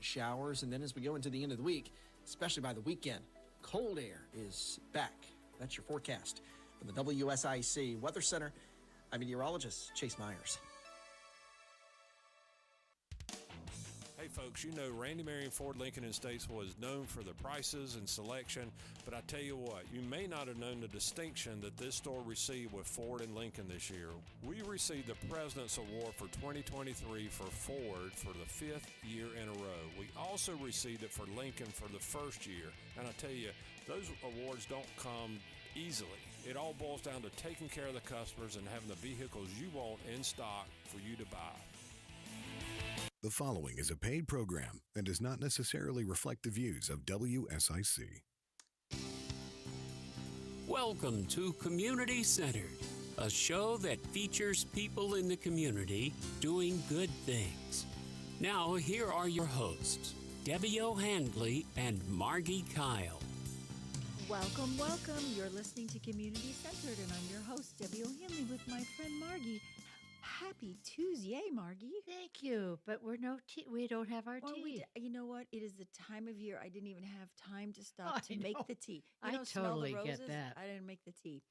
showers. And then as we go into the end of the week, especially by the weekend, cold air is back. That's your forecast from the WSIC Weather Center. I'm meteorologist Chase Myers. Hey folks, you know Randy Marion Ford Lincoln in Statesville is known for the prices and selection, but I tell you what, you may not have known the distinction that this store received with Ford and Lincoln this year. We received the President's Award for 2023 for Ford for the 5th year in a row. We also received it for Lincoln for the first year, and I tell you, those awards don't come easily. It all boils down to taking care of the customers and having the vehicles you want in stock for you to buy. The following is a paid program and does not necessarily reflect the views of WSIC. Welcome to Community Centered, a show that features people in the community doing good things. Now, here are your hosts, Debbie O'Handley and Margi Kyle. Welcome, welcome. You're listening to Community Centered, and I'm your host, Debbie O'Handley, with my friend Margi. Happy Tuesday, Margi. Thank you, but we don't have our tea. You know what? It is the time of year I didn't even have time to stop to make the tea. I smell the totally roses? get that. I didn't make the tea.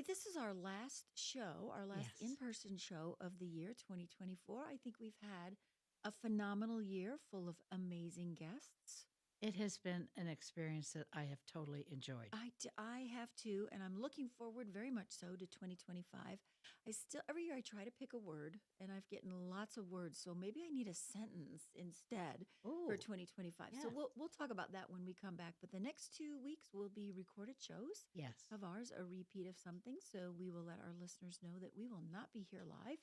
This is our last show, our last in-person show of the year 2024. I think we've had a phenomenal year full of amazing guests. It has been an experience that I have totally enjoyed. I have too, and I'm looking forward very much so to 2025. Every year I try to pick a word, and I've gotten lots of words, so maybe I need a sentence instead for 2025. Yes. So we'll talk about that when we come back. But the next 2 weeks will be recorded shows of ours, a repeat of something. So we will let our listeners know that we will not be here live.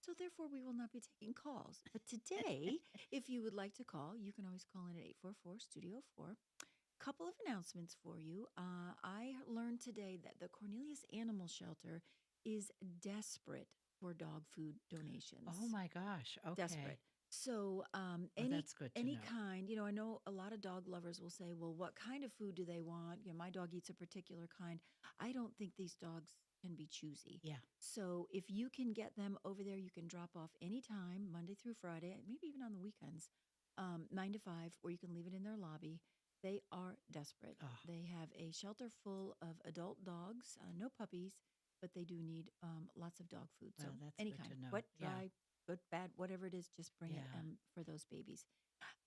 So therefore, we will not be taking calls. But today, if you would like to call, you can always call in at 844-STUDIO-4. Couple of announcements for you. I learned today that the Cornelius Animal Shelter is desperate for dog food donations. Oh my gosh! Okay, desperate. So that's good to any know. kind. I know a lot of dog lovers will say, "Well, what kind of food do they want?" My dog eats a particular kind. I don't think these dogs can be choosy. Yeah. So if you can get them over there, you can drop off anytime, Monday through Friday, maybe even on the weekends, 9 to 5, or you can leave it in their lobby. They are desperate. Oh. They have a shelter full of adult dogs, no puppies, but they do need lots of dog food. So Well, that's any good kind, to know. wet, Yeah. dry, good, bad, whatever it is, just bring it for those babies.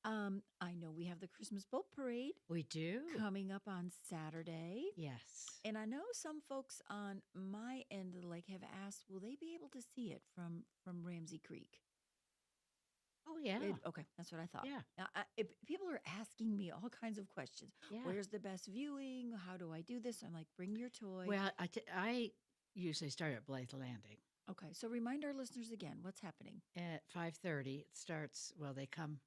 I know we have the Christmas Boat Parade We do. coming up on Saturday. Yes. And I know some folks on my end of the lake have asked, will they be able to see it from Ramsey Creek? Oh yeah. Okay, that's what I thought. Yeah. Now, people are asking me all kinds of questions. Yeah. Where's the best viewing? How do I do this? I'm like, bring your toy. Well, I usually start at Blythe Landing Okay, so remind our listeners again, what's happening? at 5:30. It starts. Well, they come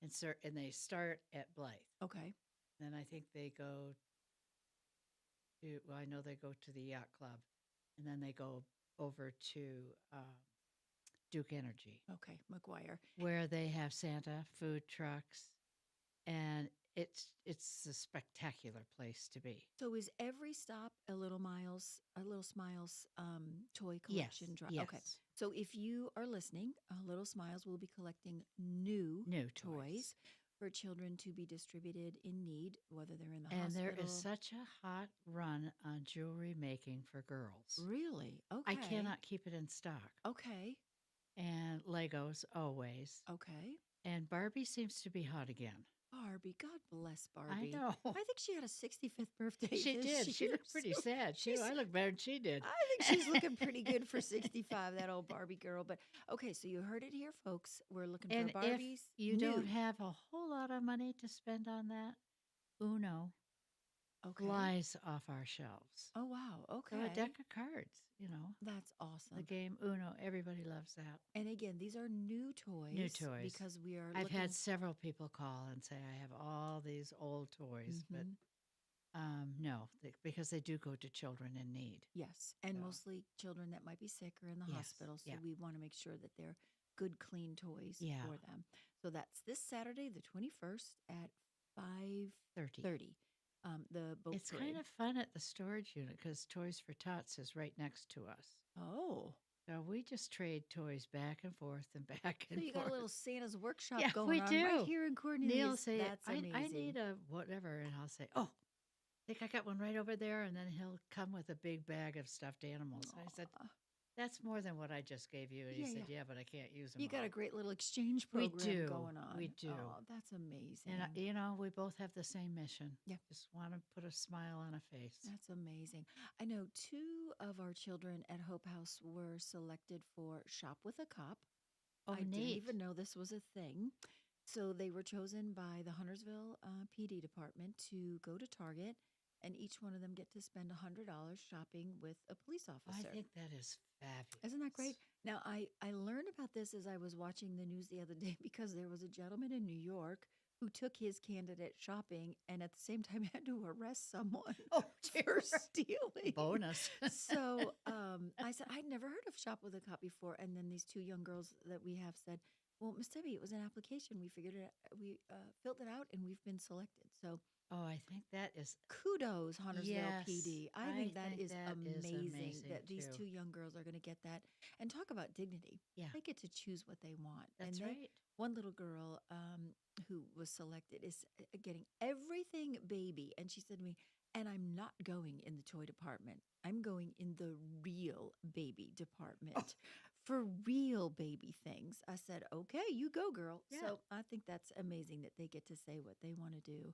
and they start at Blythe. Okay. Then I think they go to. Well, I know they go to the yacht club, and then they go over to Duke Energy, Okay, McGuire. where they have Santa food trucks, and it's a spectacular place to be. So is every stop a Little Smiles toy collection drive? Yes. Okay. So if you are listening, Little Smiles will be collecting new toys for children to be distributed in need, whether they're in the And hospital. there is such a hot run on jewelry making for girls. Really? Okay. I cannot keep it in stock. Okay. And Legos always. Okay. And Barbie seems to be hot again. Barbie, God bless Barbie. I know. I think she had a 65th birthday. She this did. She year, looked pretty so sad too. she's- I look better than she did. I think she's looking pretty good for 65, that old Barbie girl. But okay, so you heard it here, folks. We're looking And for if Barbies. you new. don't have a whole lot of money to spend on that, Uno Okay. flies off our shelves. Oh, wow. Okay. So a deck of cards, That's awesome. the game Uno. Everybody loves that. And again, these are new toys. New toys. Because we are I've looking. had several people call and say I have all these old toys, but no, because they do go to children in need. Yes. And So- mostly children that might be sick or in the Yes, hospital. So yeah. we want to make sure that they're good, clean toys Yeah. for them. So that's this Saturday, the 21st at 5:30. 30. The boat It's parade. kind of fun at the storage unit because Toys for Tots is right next to us. Oh, So we just trade toys back and forth and back and So you forth. got a little Santa's workshop Yeah, going we on do. right here in Cornelius. Neil will say, That's amazing. I need a whatever. And I'll say, oh, I think I got one right over there. And then he'll come with a big bag of stuffed animals. And I said, Aw. that's more than what I just gave you. And he Yeah, said, yeah. yeah, but I can't use them You got all. a great little exchange We program do. going on. We do. Oh, that's amazing. And, we both have the same mission. Yeah. Just want to put a smile on a face. That's amazing. I know 2 of our children at Hope House were selected for Shop with a Cop. Oh, I didn't neat. even know this was a thing. So they were chosen by the Huntersville PD department to go to Target, and each one of them get to spend $100 shopping with a police officer. I think that is fabulous. Isn't that great? Now, I learned about this as I was watching the news the other day because there was a gentleman in New York who took his candidate shopping and at the same time had to arrest someone for stealing. Bonus. So I said, I'd never heard of Shop with a Cop before. And then these 2 young girls that we have said, well, Miss Debbie, it was an application. We figured it out. We filled it out and we've been selected. So Oh, I think that is kudos, Huntersville Yes, PD. I I think that think is that is amazing amazing, that these too. 2 young girls are going to get that. And talk about dignity. Yeah. They get to choose what they want. That's and right. One little girl who was selected is getting everything baby. And she said to me, and I'm not going in the toy department. I'm going in the real baby department for real baby things. I said, okay, you go, girl. Yeah. So I think that's amazing that they get to say what they want to do.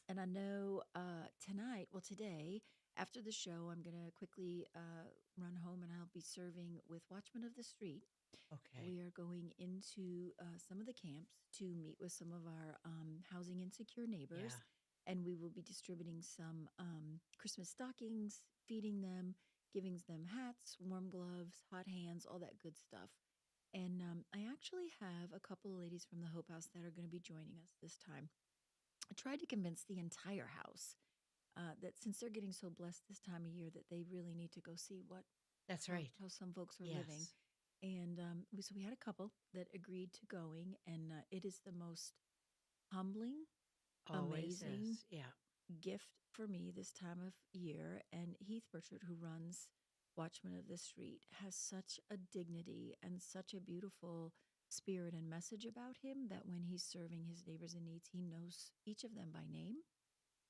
And I know today, after the show, I'm going to quickly run home and I'll be serving with Watchmen of the Street. Okay. We are going into some of the camps to meet with some of our housing insecure neighbors. Yeah. And we will be distributing some Christmas stockings, feeding them, giving them hats, warm gloves, hot hands, all that good stuff. And I actually have a couple of ladies from the Hope House that are going to be joining us this time. I tried to convince the entire house that since they're getting so blessed this time of year that they really need to go see That's right. how some folks are Yes. living. And so we had a couple that agreed to going, and it is the most humbling, Always amazing is. Yeah. gift for me this time of year. And Heath Burchard, who runs Watchmen of the Street, has such a dignity and such a beautiful spirit and message about him that when he's serving his neighbors in needs, he knows each of them by name.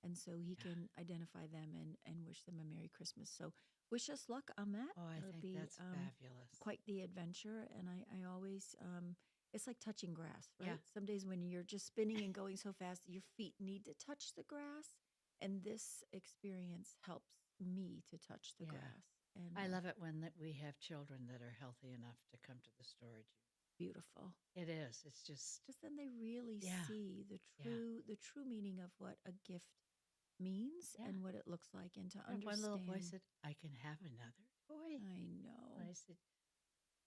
And so he can identify them and wish them a Merry Christmas. So wish us luck on that. Oh, I It'll think be, that's fabulous. quite the adventure. And I always, it's like touching grass, right? Yeah. Some days when you're just spinning and going so fast, your feet need to touch the grass. And this experience helps me to touch the Yeah. grass. And I love it when we have children that are healthy enough to come to the storage unit. beautiful. It is. It's just, Then they really Yeah. see the true meaning of what a gift means Yeah. and what it looks like, and to and one understand. little boy said, I can have another toy. I know. And I said,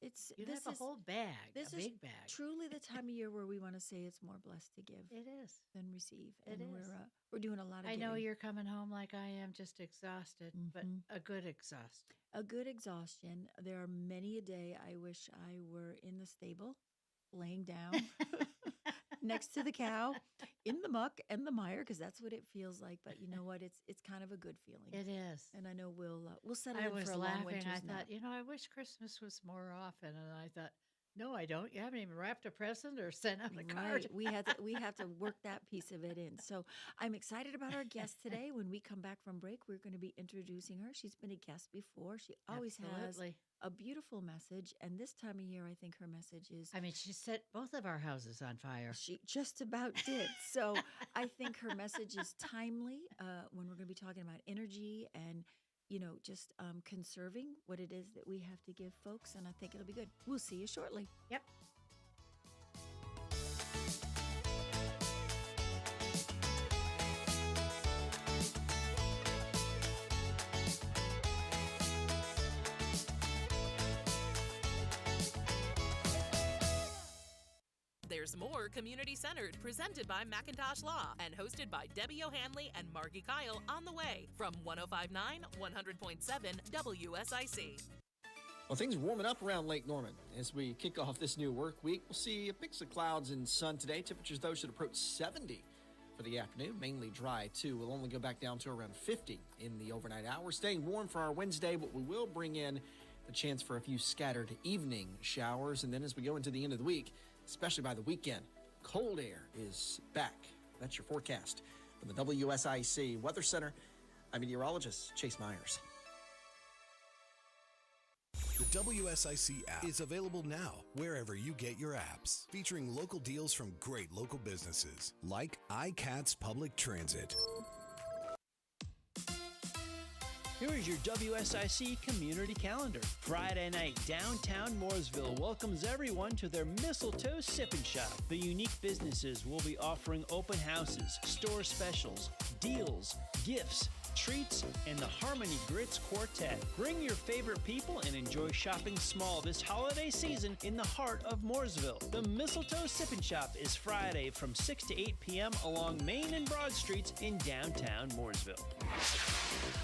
It's you this have a is whole bag, this a is big bag. truly the time of year where we want to say it's more blessed to give It is. than receive. It And is. we're doing a lot of I know giving. you're coming home like I am, just exhausted, but Mhm. a good exhaustion. A good exhaustion. There are many a day I wish I were in the stable, laying down next to the cow, in the muck and the mire, because that's what it feels like. But you know what? It's kind of a good feeling. It is. And I know we'll settle I in was for a long laughing. winter's I nap. thought, I wish Christmas was more often. And I thought, no, I don't. You haven't even wrapped a present or sent out a card. Right. We have to work that piece of it in. So I'm excited about our guest today. When we come back from break, we're going to be introducing her. She's been a guest before. She always has Absolutely. a beautiful message. And this time of year, I think her message is I mean, she set both of our houses on fire. she just about did. So I think her message is timely when we're going to be talking about energy and, just conserving what it is that we have to give folks. And I think it'll be good. We'll see you shortly. Yep. There's more Community Centered, presented by Macintosh Law and hosted by Debbie O'Hanley and Margi Kyle, on the way from 105.9, 100.7 WSIC. Well, things are warming up around Lake Norman. As we kick off this new work week, we'll see a mix of clouds and sun today. Temperatures, though, should approach 70 for the afternoon. Mainly dry, too. We'll only go back down to around 50 in the overnight hours. Staying warm for our Wednesday, but we will bring in a chance for a few scattered evening showers. And then as we go into the end of the week, especially by the weekend, cold air is back. That's your forecast. From the WSIC Weather Center, I'm meteorologist Chase Myers. The WSIC app is available now wherever you get your apps, featuring local deals from great local businesses like iCats Public Transit. Here is your WSIC community calendar. Friday night, downtown Mooresville welcomes everyone to their Mistletoe Sip and Shop. The unique businesses will be offering open houses, store specials, deals, gifts, treats, and the Harmony Grits Quartet. Bring your favorite people and enjoy shopping small this holiday season in the heart of Mooresville. The Mistletoe Sip and Shop is Friday from 6 to 8 p.m. along Main and Broad Streets in downtown Mooresville.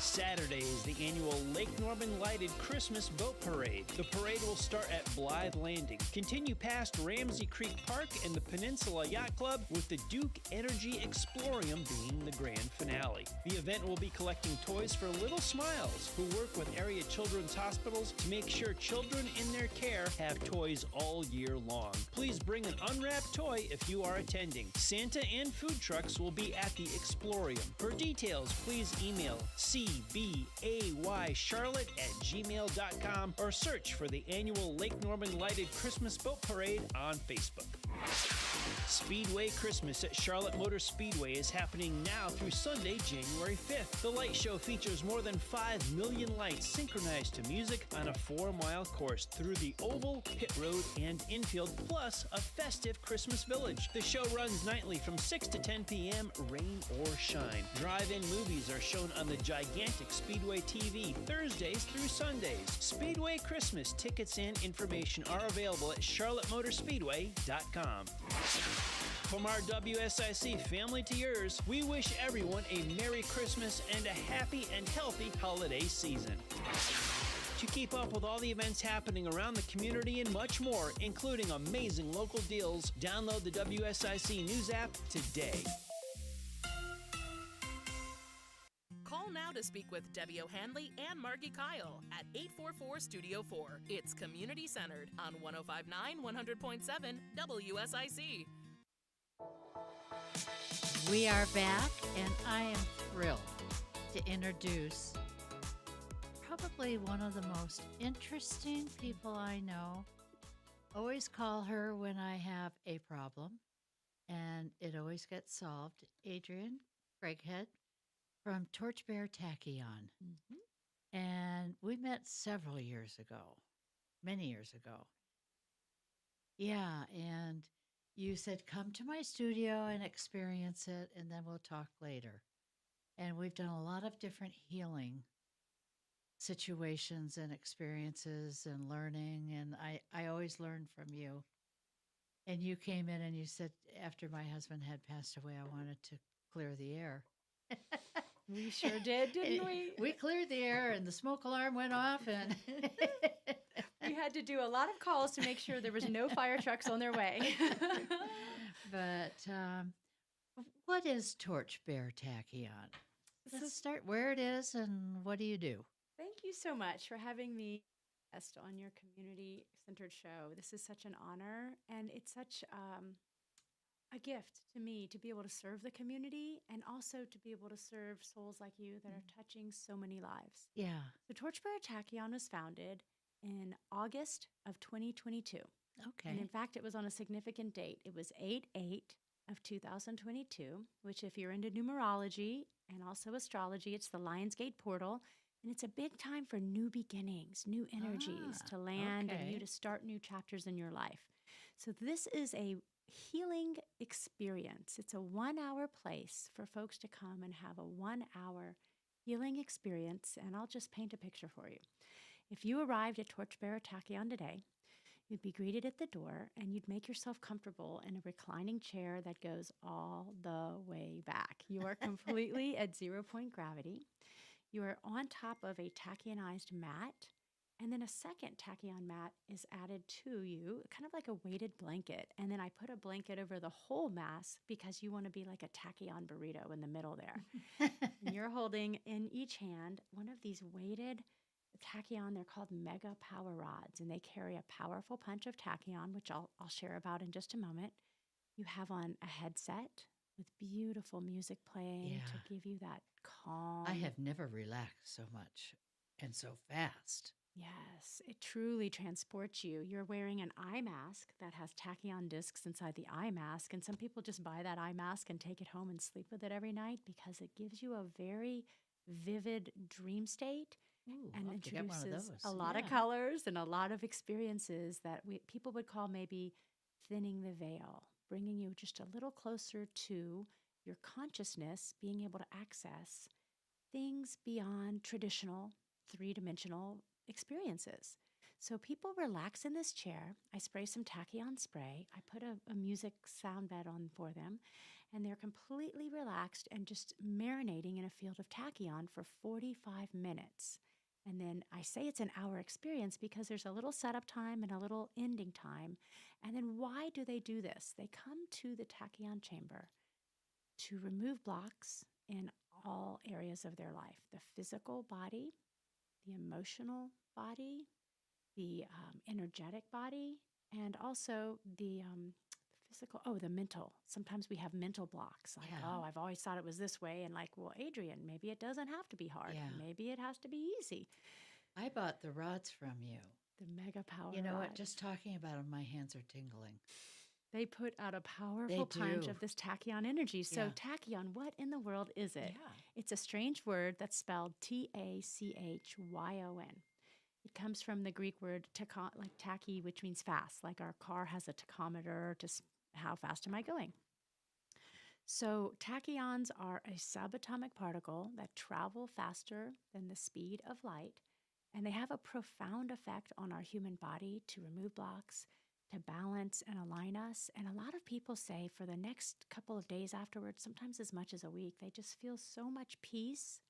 Saturday is the annual Lake Norman Lighted Christmas Boat Parade. The parade will start at Blythe Landing, continue past Ramsey Creek Park and the Peninsula Yacht Club, with the Duke Energy Explorium being the grand finale. The event will be collecting toys for Little Smiles, who work with area children's hospitals to make sure children in their care have toys all year long. Please bring an unwrapped toy if you are attending. Santa and food trucks will be at the Explorium. For details, please email cbaycharlotte@gmail.com or search for the annual Lake Norman Lighted Christmas Boat Parade on Facebook. Speedway Christmas at Charlotte Motor Speedway is happening now through Sunday, January 5th. The light show features more than 5 million lights synchronized to music on a 4-mile course through the oval, pit road, and infield, plus a festive Christmas village. The show runs nightly from 6 to 10 p.m., rain or shine. Drive-in movies are shown on the gigantic Speedway TV Thursdays through Sundays. Speedway Christmas tickets and information are available at charlottemotorspeedway.com. From our WSIC family to yours, we wish everyone a Merry Christmas and a happy and healthy holiday season. To keep up with all the events happening around the community and much more, including amazing local deals, download the WSIC News app today. Call now to speak with Debbie O'Hanley and Margi Kyle at 844-STUDIO-4. It's community-centered on 105.9, 100.7 WSIC. We are back, and I am thrilled to introduce probably one of the most interesting people I know. Always call her when I have a problem, and it always gets solved. Adreienne Craighead from TorchBearer Tachyon. Mm-hmm. And we met several years ago, many years ago. Yeah, and you said, come to my studio and experience it, and then we'll talk later. And we've done a lot of different healing situations and experiences and learning, and I always learn from you. And you came in and you said, after my husband had passed away, I wanted to clear the air. We sure did, didn't we? We cleared the air, and the smoke alarm went off, and we had to do a lot of calls to make sure there was no fire trucks on their way. But what is TorchBearer Tachyon? Let's start where it is and what do you do? Thank you so much for having me guest on your community-centered show. This is such an honor, and it's such a gift to me to be able to serve the community and also to be able to serve souls like you that are touching so many lives. Yeah. The TorchBearer Tachyon was founded in August of 2022. Okay. And in fact, it was on a significant date. It was 8/8 of 2022, which if you're into numerology and also astrology, it's the Lionsgate portal. And it's a big time for new beginnings, new energies to land and you to start new chapters in your life. So this is a healing experience. It's a 1-hour place for folks to come and have a 1-hour healing experience. And I'll just paint a picture for you. If you arrived at TorchBearer Tachyon today, you'd be greeted at the door and you'd make yourself comfortable in a reclining chair that goes all the way back. You are completely at 0 point gravity. You are on top of a tachyonized mat, and then a second tachyon mat is added to you, kind of like a weighted blanket. And then I put a blanket over the whole mass because you want to be like a tachyon burrito in the middle there. And you're holding in each hand one of these weighted Tachyon, they're called mega power rods, and they carry a powerful punch of tachyon, which I'll share about in just a moment. You have on a headset with beautiful music playing to give you that calm. I have never relaxed so much and so fast. Yes, it truly transports you. You're wearing an eye mask that has tachyon discs inside the eye mask, and some people just buy that eye mask and take it home and sleep with it every night because it gives you a very vivid dream state. Ooh, And I'll have to get one of introduces those. a lot of colors and a lot of experiences that people would call maybe thinning the veil, bringing you just a little closer to your consciousness, being able to access things beyond traditional three-dimensional experiences. So people relax in this chair. I spray some tachyon spray. I put a music sound bed on for them, and they're completely relaxed and just marinating in a field of tachyon for 45 minutes. And then I say it's an hour experience because there's a little setup time and a little ending time. And then why do they do this? They come to the tachyon chamber to remove blocks in all areas of their life: the physical body, the emotional body, the energetic body, and also the physical, the mental. Sometimes we have mental blocks like, I've always thought it was this way. And like, well, Adreienne, maybe it doesn't have to be hard. Yeah. Maybe it has to be easy. I bought the rods from you. The mega power You know what? rods. Just talking about them, my hands are tingling. They put out a powerful punch of this tachyon energy. So tachyon, what in the world is it? Yeah. It's a strange word that's spelled Tachyon. It comes from the Greek word like tachy, which means fast, like our car has a tachometer to how fast am I going. So tachyons are a subatomic particle that travel faster than the speed of light, and they have a profound effect on our human body to remove blocks, to balance and align us. And a lot of people say for the next couple of days afterwards, sometimes as much as a week, they just feel so much peace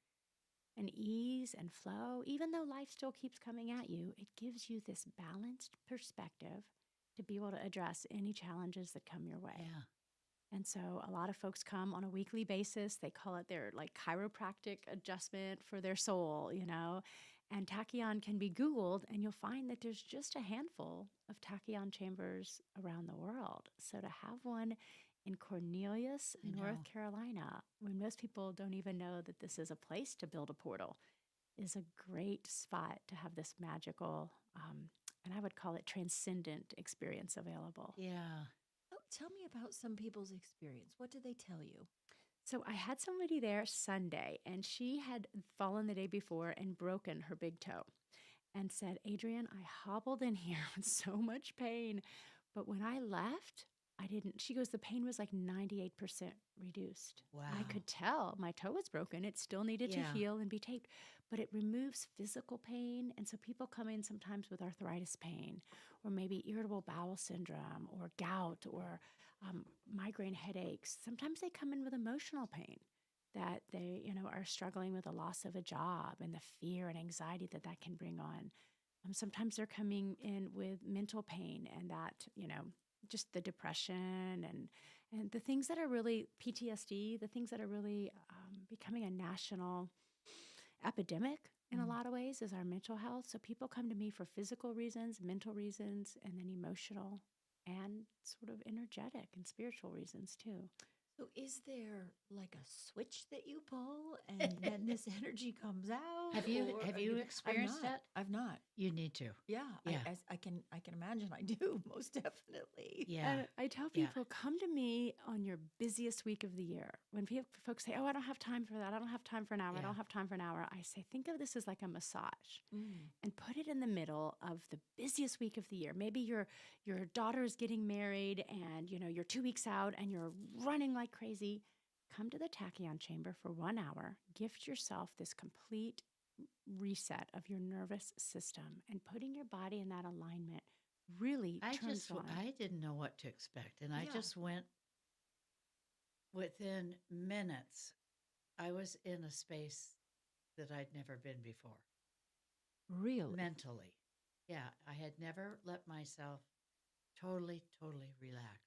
and ease and flow. Even though life still keeps coming at you, it gives you this balanced perspective to be able to address any challenges that come your way. Yeah. And so a lot of folks come on a weekly basis. They call it their like chiropractic adjustment for their soul, And tachyon can be Googled, and you'll find that there's just a handful of tachyon chambers around the world. So to have one in Cornelius, North Carolina, when most people don't even know that this is a place to build a portal, is a great spot to have this magical, and I would call it transcendent experience available. Yeah. Oh, tell me about some people's experience. What did they tell you? So I had somebody there Sunday, and she had fallen the day before and broken her big toe and said, Adreienne, I hobbled in here with so much pain, but when I left, I didn't. She goes, the pain was like 98% reduced. Wow. I could tell my toe was broken. It still needed to heal and be taped, but it removes physical pain. And so people come in sometimes with arthritis pain, or maybe irritable bowel syndrome, or gout, or migraine headaches. Sometimes they come in with emotional pain that they, are struggling with the loss of a job and the fear and anxiety that can bring on. Sometimes they're coming in with mental pain and that, just the depression and the things that are really PTSD, the things that are really becoming a national epidemic in a lot of ways is our mental health. So people come to me for physical reasons, mental reasons, and then emotional and sort of energetic and spiritual reasons too. So is there like a switch that you pull and then this energy comes out? Have you experienced that? I've not. You need to. Yeah. Yeah. I can imagine I do, most definitely. Yeah. And I tell people, come to me on your busiest week of the year. When folks say, oh, I don't have time for that. I don't have time for an hour. I don't have time for an hour. I say, think of this as like a massage and put it in the middle of the busiest week of the year. Maybe your daughter is getting married and, you're 2 weeks out and you're running like crazy. Come to the tachyon chamber for 1 hour. Gift yourself this complete reset of your nervous system, and putting your body in that alignment really turns on. I didn't know what to expect, and I just went within minutes. I was in a space that I'd never been before. Really? Mentally. Yeah, I had never let myself totally relax.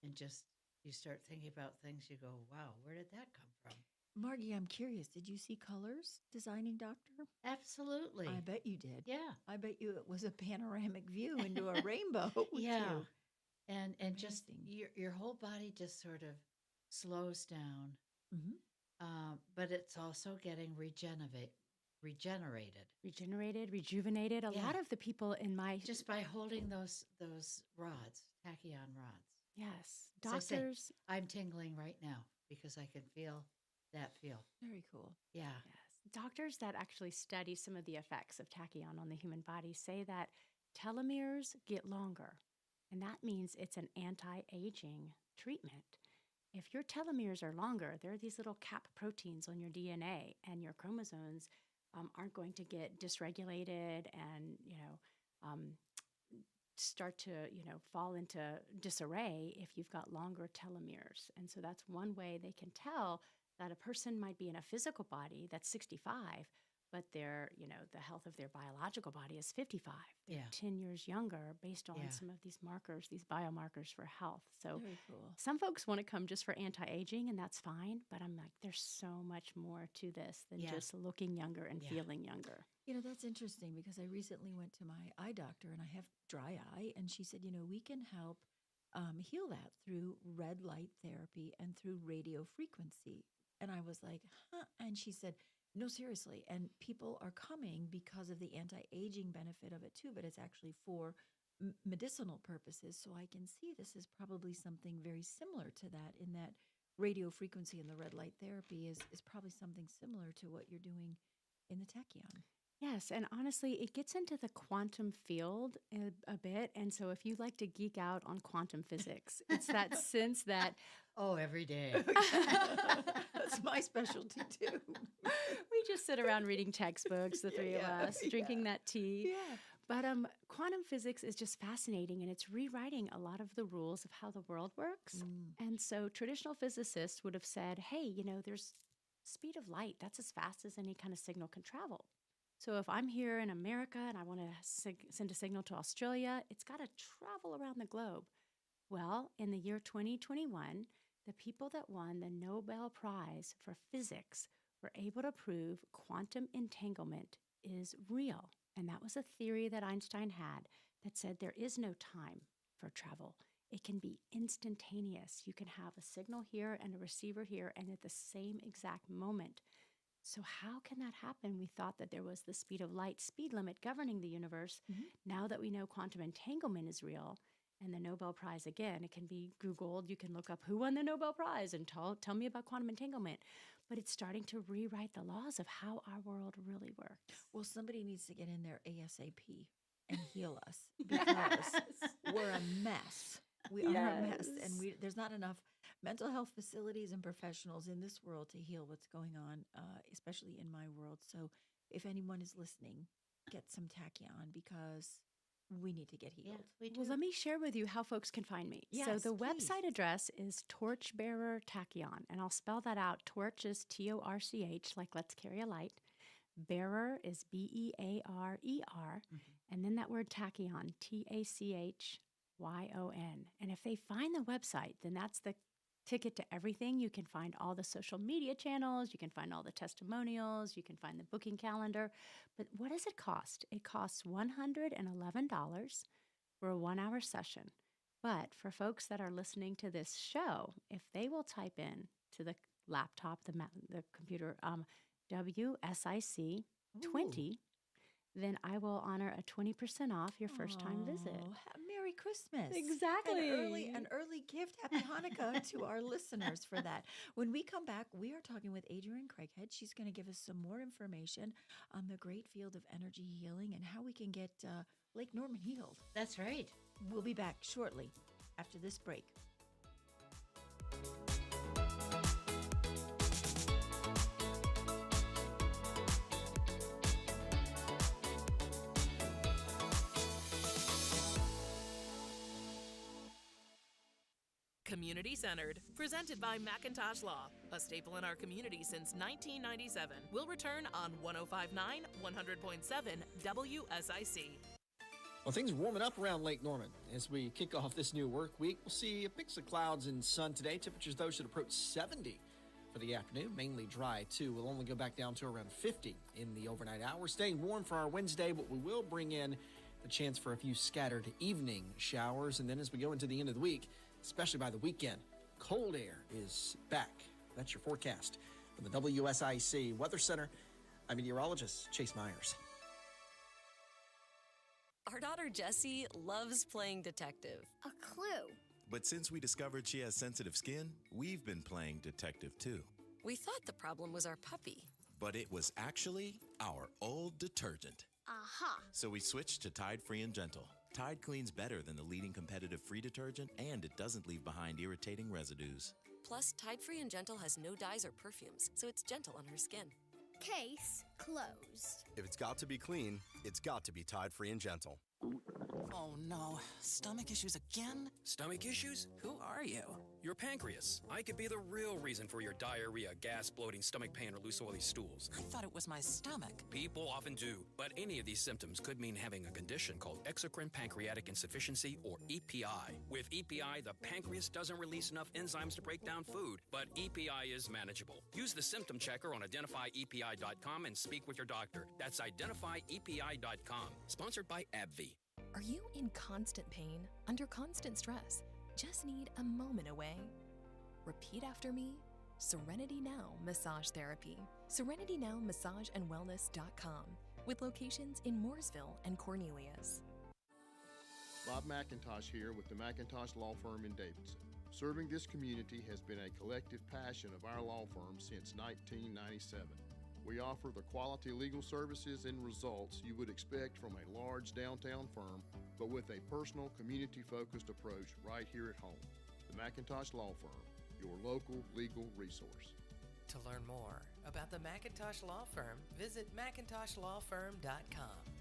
And just, you start thinking about things, you go, wow, where did that come from? Margie, I'm curious. Did you see colors designing Doctor? Absolutely. I bet you did. Yeah. I bet you it was a panoramic view into a rainbow with Yeah. you. And just Amazing. your whole body just sort of slows down. Mhm. But it's also getting regenerated Rejuvenated. A Yeah. lot of the people in my just by holding those rods, tachyon rods. yes, As I say, doctors. I'm tingling right now because I can feel that feel. Very cool. Yeah. Yes. Doctors that actually study some of the effects of tachyon on the human body say that telomeres get longer, and that means it's an anti aging treatment. If your telomeres are longer, there are these little cap proteins on your DNA, and your chromosomes aren't going to get dysregulated and, start to, fall into disarray if you've got longer telomeres. And so that's one way they can tell that a person might be in a physical body that's 65, but their, the health of their biological body is 55. They're Yeah. 10 years younger based on Yeah. some of these markers, these biomarkers for health. So Very cool. some folks want to come just for anti-aging, and that's fine. But I'm like, there's so much more to this than Yeah. just looking younger and Yeah. feeling younger. That's interesting because I recently went to my eye doctor and I have dry eye. And she said, we can help heal that through red light therapy and through radio frequency. And I was like, huh? And she said, no, seriously. And people are coming because of the anti-aging benefit of it too, but it's actually for medicinal purposes. So I can see this is probably something very similar to that, in that radio frequency and the red light therapy is probably something similar to what you're doing in the tachyon. Yes, and honestly, it gets into the quantum field a bit. And so if you like to geek out on quantum physics, it's that sense that Oh, every day. That's my specialty too. we just sit around reading textbooks, the three of us, drinking that tea. Yeah. But quantum physics is just fascinating, and it's rewriting a lot of the rules of how the world works. And so traditional physicists would have said, hey, there's speed of light. That's as fast as any kind of signal can travel. So if I'm here in America and I want to send a signal to Australia, it's got to travel around the globe. Well, in the year 2021, the people that won the Nobel Prize for Physics were able to prove quantum entanglement is real. And that was a theory that Einstein had that said there is no time for travel. It can be instantaneous. You can have a signal here and a receiver here, and at the same exact moment. So how can that happen? We thought that there was the speed of light speed limit governing the universe. Now that we know quantum entanglement is real, and the Nobel Prize, again, it can be Googled. You can look up who won the Nobel Prize and tell me about quantum entanglement. But it's starting to rewrite the laws of how our world really works. Well, somebody needs to get in there ASAP and heal us, because we're a mess. We are a mess, and there's not enough mental health facilities and professionals in this world to heal what's going on, especially in my world. So if anyone is listening, get some tachyon, because we need to get healed. We do. Well, let me share with you how folks can find me. So Yes, the please. website address is TorchBearer Tachyon, and I'll spell that out. Torch is TORCH, like let's carry a light. Bearer is BEARER, and then that word tachyon, TACHYON. And if they find the website, then that's the ticket to everything. You can find all the social media channels, you can find all the testimonials, you can find the booking calendar. But what does it cost? It costs $111 for a 1-hour session. But for folks that are listening to this show, if they will type in to the laptop, the computer, WSIC 20, then I will honor a 20% off your first time visit. Merry Christmas. Exactly. An early gift. Happy Hanukkah to our listeners for that. When we come back, we are talking with Adreienne Craighead. She's going to give us some more information on the great field of energy healing and how we can get Lake Norman healed. That's right. We'll be back shortly after this break. Community Centered, presented by Macintosh Law, a staple in our community since 1997. We'll return on 105.9, 100.7 WSIC. Well, things are warming up around Lake Norman. As we kick off this new work week, we'll see a mix of clouds and sun today. Temperatures, though, should approach 70 for the afternoon. Mainly dry, too. We'll only go back down to around 50 in the overnight hours. Staying warm for our Wednesday, but we will bring in the chance for a few scattered evening showers. And then as we go into the end of the week, especially by the weekend, cold air is back. That's your forecast from the WSIC Weather Center. I'm meteorologist Chase Myers. Our daughter Jessie loves playing detective. A clue. But since we discovered she has sensitive skin, we've been playing detective too. We thought the problem was our puppy. But it was actually our old detergent. Aha. So we switched to Tide Free and Gentle. Tide cleans better than the leading competitive free detergent, and it doesn't leave behind irritating residues. Plus, Tide Free and Gentle has no dyes or perfumes, so it's gentle on her skin. Case closed. If it's got to be clean, it's got to be Tide Free and Gentle. Oh no, stomach issues again? Stomach issues? Who are you? Your pancreas. I could be the real reason for your diarrhea, gas, bloating, stomach pain, or loose oily stools. I thought it was my stomach. People often do, but any of these symptoms could mean having a condition called exocrine pancreatic insufficiency, or EPI. With EPI, the pancreas doesn't release enough enzymes to break down food, but EPI is manageable. Use the symptom checker on identifyepi.com and speak with your doctor. That's identifyepi.com. Sponsored by AbbVie. Are you in constant pain, under constant stress? Just need a moment away? Repeat after me. Serenity Now Massage Therapy. SerenityNowMassageandWellness.com with locations in Mooresville and Cornelius. Bob McIntosh here with the McIntosh Law Firm in Davidson. Serving this community has been a collective passion of our law firm since 1997. We offer the quality legal services and results you would expect from a large downtown firm, but with a personal, community-focused approach right here at home. The McIntosh Law Firm, your local legal resource. To learn more about the McIntosh Law Firm, visit McIntoshLawFirm.com.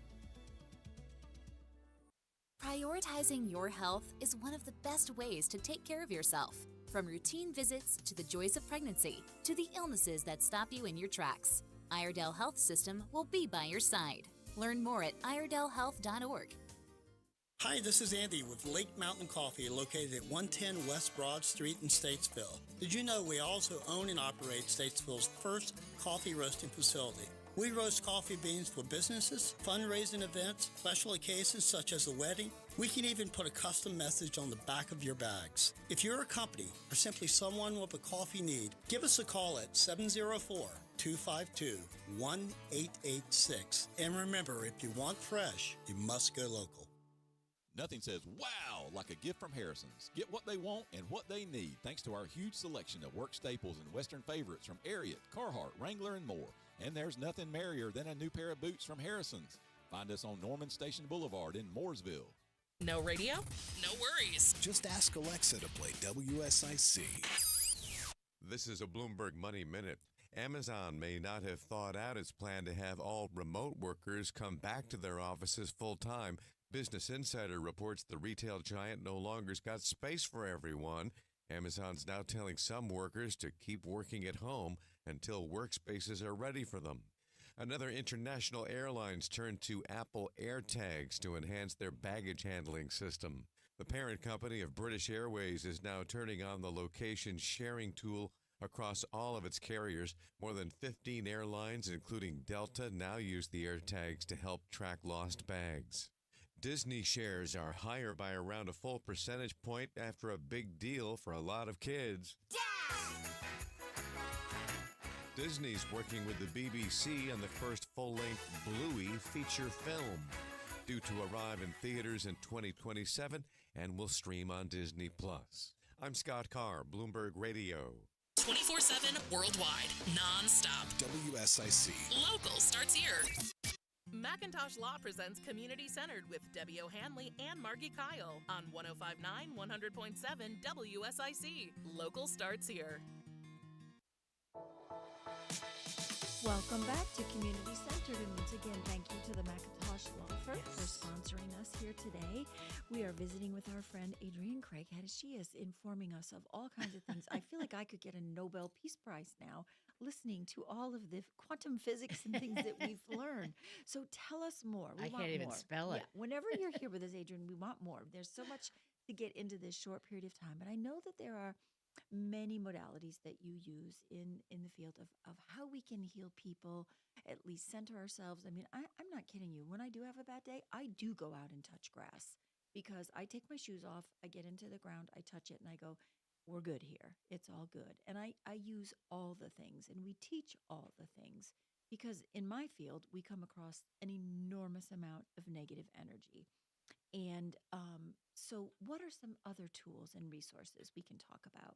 Prioritizing your health is one of the best ways to take care of yourself. From routine visits to the joys of pregnancy to the illnesses that stop you in your tracks, Iredell Health System will be by your side. Learn more at iredellhealth.org. Hi, this is Andy with Lake Mountain Coffee located at 110 West Broad Street in Statesville. Did you know we also own and operate Statesville's first coffee roasting facility? We roast coffee beans for businesses, fundraising events, special occasions such as a wedding. We can even put a custom message on the back of your bags. If you're a company or simply someone with a coffee need, give us a call at 704-252-1886. And remember, if you want fresh, you must go local. Nothing says wow like a gift from Harrison's. Get what they want and what they need thanks to our huge selection of work staples and Western favorites from Ariat, Carhartt, Wrangler, and more. And there's nothing merrier than a new pair of boots from Harrison's. Find us on Norman Station Boulevard in Mooresville. No radio? No worries. Just ask Alexa to play WSIC. This is a Bloomberg Money Minute. Amazon may not have thought out its plan to have all remote workers come back to their offices full-time. Business Insider reports the retail giant no longer's got space for everyone. Amazon's now telling some workers to keep working at home until workspaces are ready for them. Another international airlines turned to Apple AirTags to enhance their baggage handling system. The parent company of British Airways is now turning on the location sharing tool across all of its carriers. More than 15 airlines, including Delta, now use the AirTags to help track lost bags. Disney shares are higher by around a full percentage point after a big deal for a lot of kids. Disney's working with the BBC on the first full-length Bluey feature film, due to arrive in theaters in 2027 and will stream on Disney+. I'm Scott Carr, Bloomberg Radio. 24/7 worldwide, non-stop. WSIC. Local starts here. Macintosh Law presents Community Centered with Debbie O'Hanley and Margi Kyle on 105.9 100.7 WSIC. Local starts here. Welcome back to Community Centered, and once again, thank you to the Macintosh Law Firm for sponsoring us here today. We are visiting with our friend Adreienne Craighead. She is informing us of all kinds of things. I feel like I could get a Nobel Peace Prize now, listening to all of the quantum physics and things that we've learned. So tell us more. We I want can't even more. spell it. Yeah, whenever you're here with us, Adreienne, we want more. There's so much to get into this short period of time, but I know that there are many modalities that you use in the field of how we can heal people, at least center ourselves. I mean, I'm not kidding you. When I do have a bad day, I do go out and touch grass because I take my shoes off, I get into the ground, I touch it, and I go, we're good here. It's all good. And I use all the things, and we teach all the things because in my field, we come across an enormous amount of negative energy. And so, what are some other tools and resources we can talk about?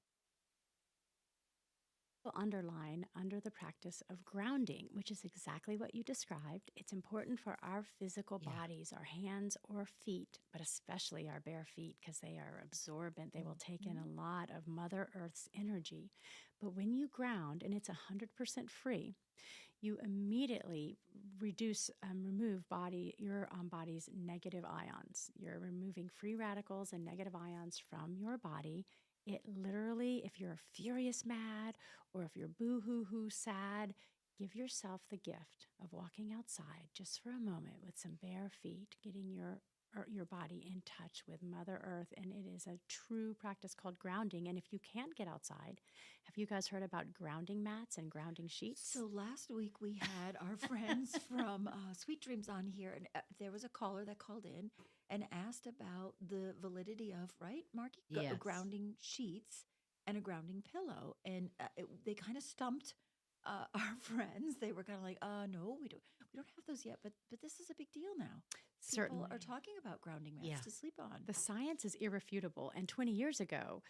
Will underline under the practice of grounding, which is exactly what you described. It's important for our physical bodies, our hands or feet, but especially our bare feet because they are absorbent. They will take in a lot of Mother Earth's energy. But when you ground, and it's 100% free, you immediately remove your body's negative ions. You're removing free radicals and negative ions from your body. It literally, if you're furious mad or if you're boo-hoo-hoo sad, give yourself the gift of walking outside just for a moment with some bare feet, getting your body in touch with Mother Earth. And it is a true practice called grounding. And if you can't get outside, have you guys heard about grounding mats and grounding sheets? So last week we had our friends from Sweet Dreams on here, and there was a caller that called in and asked about the validity of, right, Margie? Yes. Grounding sheets and a grounding pillow. And they kind of stumped our friends. They were kind of like, no, we don't have those yet, but this is a big deal now. Certainly. People are talking about grounding mats to sleep on. The science is irrefutable. And 20 years ago,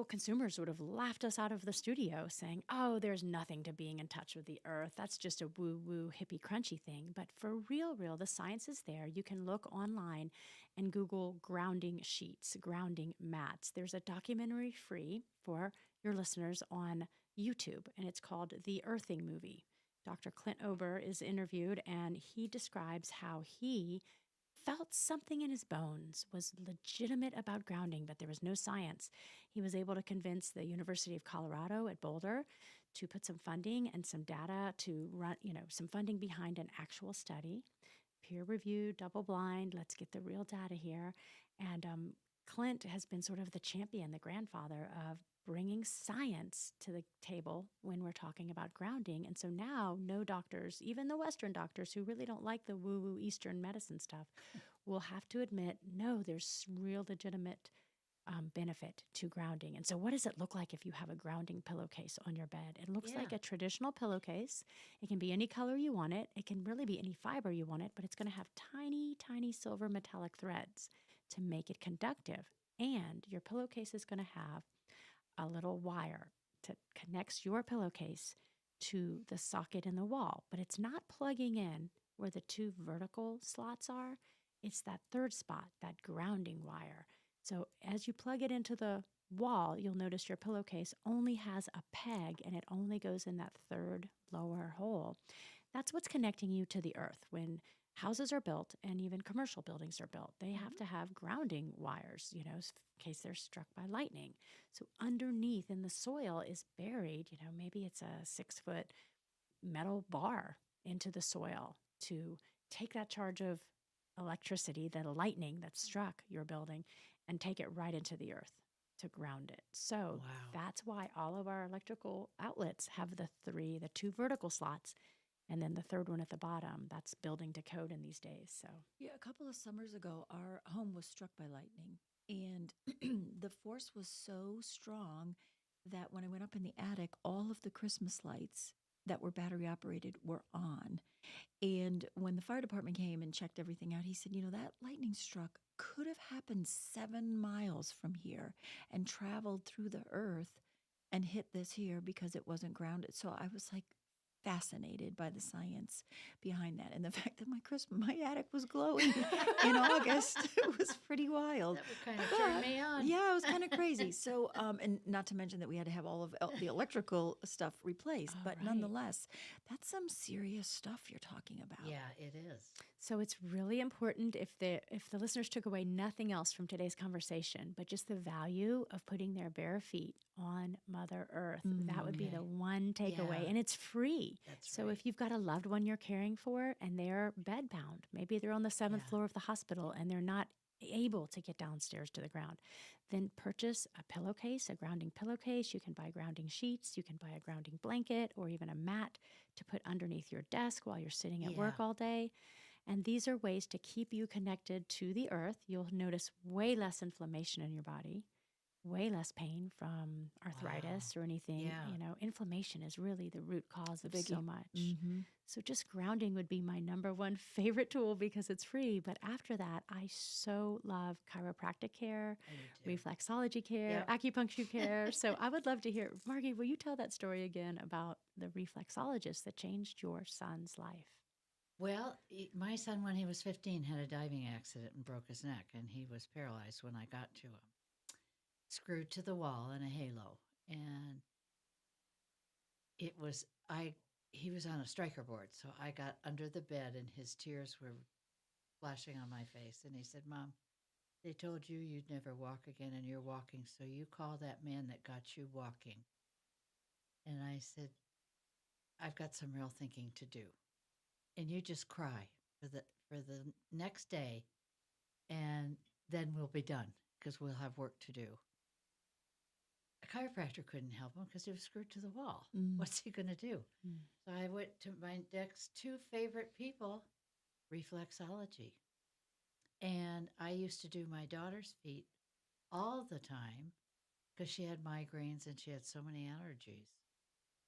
consumers would have laughed us out of the studio saying, oh, there's nothing to being in touch with the earth. That's just a woo-woo, hippie, crunchy thing. But for real, the science is there. You can look online and Google grounding sheets, grounding mats. There's a documentary free for your listeners on YouTube, and it's called The Earthing Movie. Dr. Clint Ober is interviewed, and he describes how he felt something in his bones was legitimate about grounding, but there was no science. He was able to convince the University of Colorado at Boulder to put some funding and some data to run, some funding behind an actual study, peer-reviewed, double-blind. Let's get the real data here. And Clint has been sort of the champion, the grandfather of bringing science to the table when we're talking about grounding. And so now no doctors, even the Western doctors who really don't like the woo-woo Eastern medicine stuff, will have to admit, no, there's real legitimate benefit to grounding. And so what does it look like if you have a grounding pillowcase on your bed? It looks like a traditional pillowcase. It can be any color you want it. It can really be any fiber you want it, but it's going to have tiny, tiny silver metallic threads to make it conductive. And your pillowcase is going to have a little wire that connects your pillowcase to the socket in the wall, but it's not plugging in where the two vertical slots are. It's that third spot, that grounding wire. So as you plug it into the wall, you'll notice your pillowcase only has a peg and it only goes in that third lower hole. That's what's connecting you to the earth. When houses are built and even commercial buildings are built, they have to have grounding wires, in case they're struck by lightning. So underneath in the soil is buried, maybe it's a 6-foot metal bar into the soil to take that charge of electricity, the lightning that struck your building, and take it right into the earth to ground it. So that's why all of our electrical outlets have the two vertical slots, and then the third one at the bottom. That's building to code in these days. So yeah, a couple of summers ago, our home was struck by lightning, and the force was so strong that when I went up in the attic, all of the Christmas lights that were battery operated were on. And when the fire department came and checked everything out, he said, that lightning struck could have happened 7 miles from here and traveled through the earth and hit this here because it wasn't grounded. So I was like fascinated by the science behind that, and the fact that my attic was glowing in August. It was pretty wild. That would kind of turn me on. Yeah, it was kind of crazy. So, and not to mention that we had to have all of the electrical stuff replaced, but nonetheless, that's some serious stuff you're talking about. Yeah, it is. So it's really important if the listeners took away nothing else from today's conversation, but just the value of putting their bare feet on Mother Earth. That would be the one takeaway, and it's free. So if you've got a loved one you're caring for and they're bedbound, maybe they're on the 7th floor of the hospital and they're not able to get downstairs to the ground. Then purchase a pillowcase, a grounding pillowcase. You can buy grounding sheets. You can buy a grounding blanket or even a mat to put underneath your desk while you're sitting at work all day. And these are ways to keep you connected to the earth. You'll notice way less inflammation in your body, way less pain from arthritis or anything. Yeah. You know, inflammation is really the root cause of so much. Mm-hmm. So just grounding would be my number one favorite tool because it's free. But after that, I so love chiropractic care, reflexology care, acupuncture care. So I would love to hear, Margie, will you tell that story again about the reflexologist that changed your son's life? Well, my son, when he was 15, had a diving accident and broke his neck, and he was paralyzed when I got to him, screwed to the wall in a halo. And it was, he was on a striker board, so I got under the bed, and his tears were flashing on my face. And he said, Mom, they told you you'd never walk again, and you're walking, so you call that man that got you walking. And I said, I've got some real thinking to do. And you just cry for the next day, and then we'll be done because we'll have work to do. A chiropractor couldn't help him because he was screwed to the wall. What's he going to do? So I went to my next two favorite people, reflexology. And I used to do my daughter's feet all the time because she had migraines and she had so many allergies.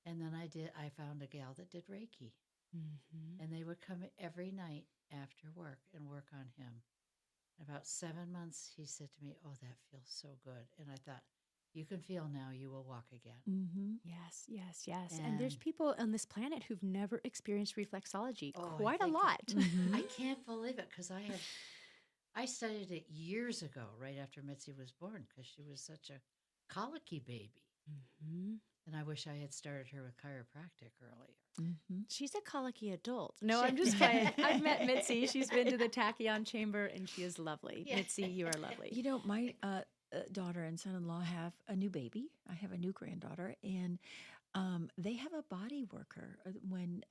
And then I found a gal that did Reiki. Mm-hmm. And they would come every night after work and work on him. About 7 months, he said to me, oh, that feels so good. And I thought, you can feel now, you will walk again. Mm-hmm. Yes, yes, yes. And there's people on this planet who've never experienced reflexology. Quite a lot. I can't believe it because I studied it years ago, right after Mitzi was born, because she was such a colicky baby. Mm-hmm. And I wish I had started her with chiropractic earlier. Mm-hmm. She's a colicky adult. No, I'm just playing. I've met Mitzi. She's been to the Tachyon chamber, and she is lovely. Yeah. Mitzi, you are lovely. You know, my daughter and son-in-law have a new baby. I have a new granddaughter, and they have a body worker. When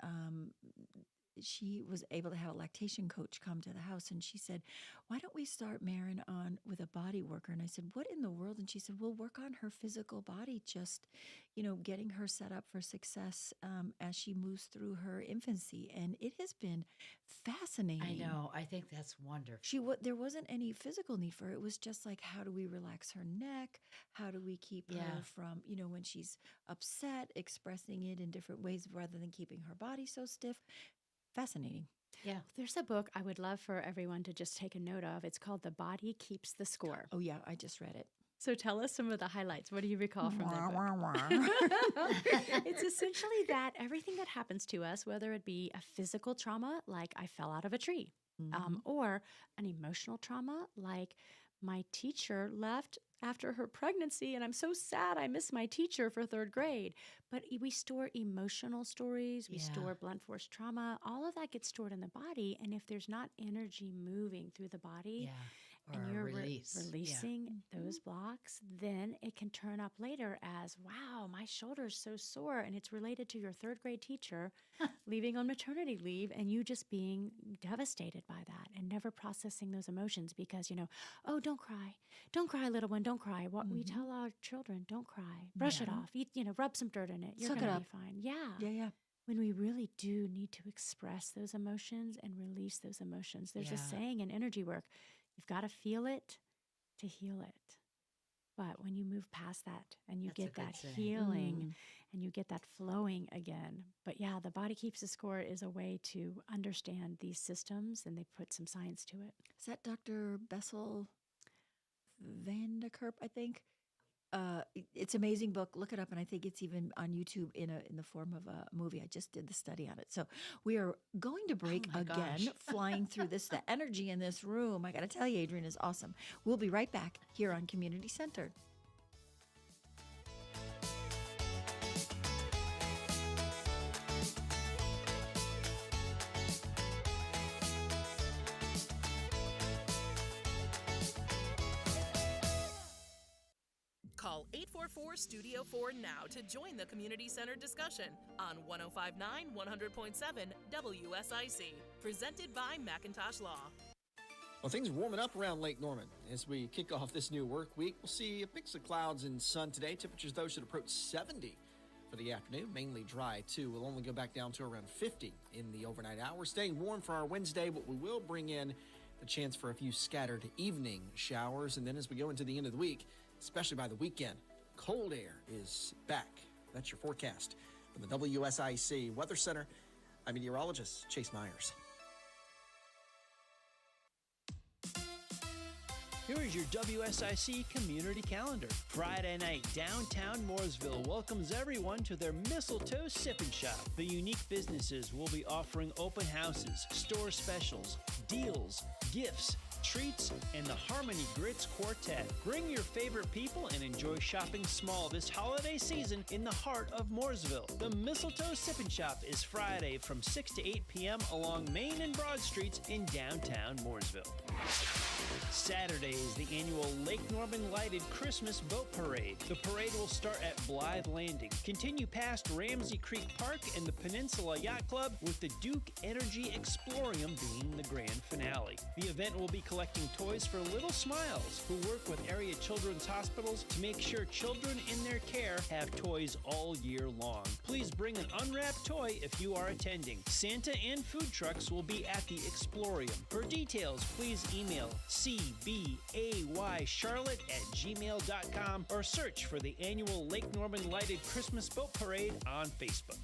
she was able to have a lactation coach come to the house, and she said, why don't we start Marin on with a body worker? And I said, what in the world? And she said, we'll work on her physical body, just, you know, getting her set up for success as she moves through her infancy. And it has been fascinating. I know. I think that's wonderful. There wasn't any physical need for her. It was just like, how do we relax her neck? How do we keep her from, you know, when she's upset, expressing it in different ways rather than keeping her body so stiff? Fascinating. Yeah. There's a book I would love for everyone to just take a note of. It's called The Body Keeps the Score. Oh, yeah. I just read it. So tell us some of the highlights. What do you recall from that book? It's essentially that everything that happens to us, whether it be a physical trauma, like I fell out of a tree, or an emotional trauma, like my teacher left after her pregnancy, and I'm so sad I missed my teacher for 3rd grade. But we store emotional stories, we store blunt force trauma, all of that gets stored in the body. And if there's not energy moving through the body, and you're releasing those blocks, then it can turn up later as, wow, my shoulder's so sore. And it's related to your 3rd grade teacher leaving on maternity leave and you just being devastated by that and never processing those emotions because, you know, oh, don't cry. Don't cry, little one. Don't cry. What we tell our children, don't cry. Brush it off. Eat, you know, rub some dirt in it. You're going to be fine. Yeah. Yeah. When we really do need to express those emotions and release those emotions. There's a saying in energy work, you've got to feel it to heal it. But when you move past that and you get that healing and you get that flowing again. But yeah, the Body Keeps the Score is a way to understand these systems, and they put some science to it. Is that Dr. Bessel van der Kerp, I think? It's an amazing book. Look it up, and I think it's even on YouTube in the form of a movie. I just did the study on it. So we are going to break again, flying through this. The energy in this room, I got to tell you, Adreienne, is awesome. We'll be right back here on Community Centered. Call 844-STUDIO-4 now to join the Community Center discussion on 105.9 100.7 WSIC. Presented by Macintosh Law. Well, things are warming up around Lake Norman. As we kick off this new work week, we'll see a mix of clouds and sun today. Temperatures, though, should approach 70 for the afternoon. Mainly dry, too. We'll only go back down to around 50 in the overnight hours. Staying warm for our Wednesday, but we will bring in the chance for a few scattered evening showers. And then as we go into the end of the week, especially by the weekend, cold air is back. That's your forecast from the WSIC Weather Center. I'm meteorologist Chase Myers. Here is your WSIC community calendar. Friday night, downtown Mooresville welcomes everyone to their Mistletoe Sip and Shop. The unique businesses will be offering open houses, store specials, deals, gifts, treats, and the Harmony Grits Quartet. Bring your favorite people and enjoy shopping small this holiday season in the heart of Mooresville. The Mistletoe Sip and Shop is Friday from 6 to 8 p.m. along Main and Broad Streets in downtown Mooresville. Saturday is the annual Lake Norman Lighted Christmas Boat Parade. The parade will start at Blythe Landing, continue past Ramsey Creek Park and the Peninsula Yacht Club, with the Duke Energy Explorium being the grand finale. The event will be collecting toys for Little Smiles, who work with area children's hospitals to make sure children in their care have toys all year long. Please bring an unwrapped toy if you are attending. Santa and food trucks will be at the Explorium. For details, please email cbaycharlotte@gmail.com or search for the annual Lake Norman Lighted Christmas Boat Parade on Facebook.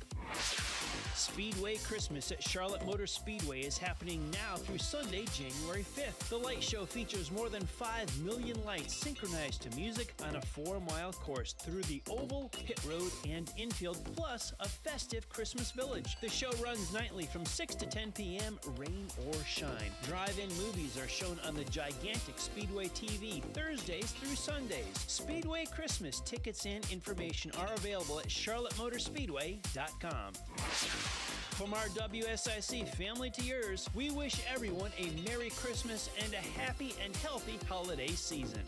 Speedway Christmas at Charlotte Motor Speedway is happening now through Sunday, January 5th. The light show features more than 5 million lights synchronized to music on a 4-mile course through the oval, pit road, and infield, plus a festive Christmas village. The show runs nightly from 6 to 10 p.m., rain or shine. Drive-in movies are shown on the gigantic Speedway TV Thursdays through Sundays. Speedway Christmas tickets and information are available at charlottemotorspeedway.com. From our WSIC family to yours, we wish everyone a Merry Christmas and a happy and healthy holiday season.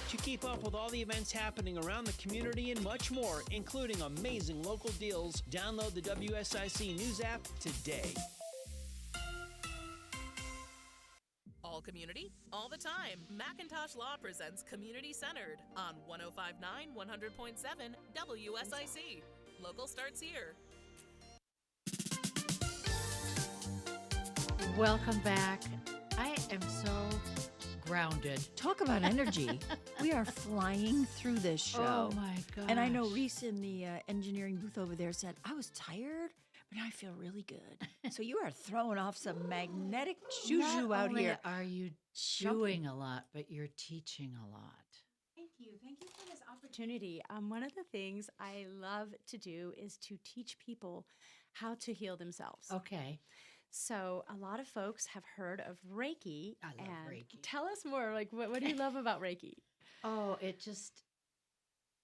To keep up with all the events happening around the community and much more, including amazing local deals, download the WSIC News app today. All community, all the time. Macintosh Law presents Community Centered on 105.9 100.7 WSIC. Local starts here. Welcome back. I am so grounded. Talk about energy. We are flying through this show. Oh my gosh. And I know Reese in the engineering booth over there said, I was tired, but I feel really good. So you are throwing off some magnetic juju out here. Are you chewing a lot, but you're teaching a lot. Thank you. Thank you for this opportunity. One of the things I love to do is to teach people how to heal themselves. Okay. So a lot of folks have heard of Reiki. I love Reiki. Tell us more. Like, what do you love about Reiki? Oh, it just,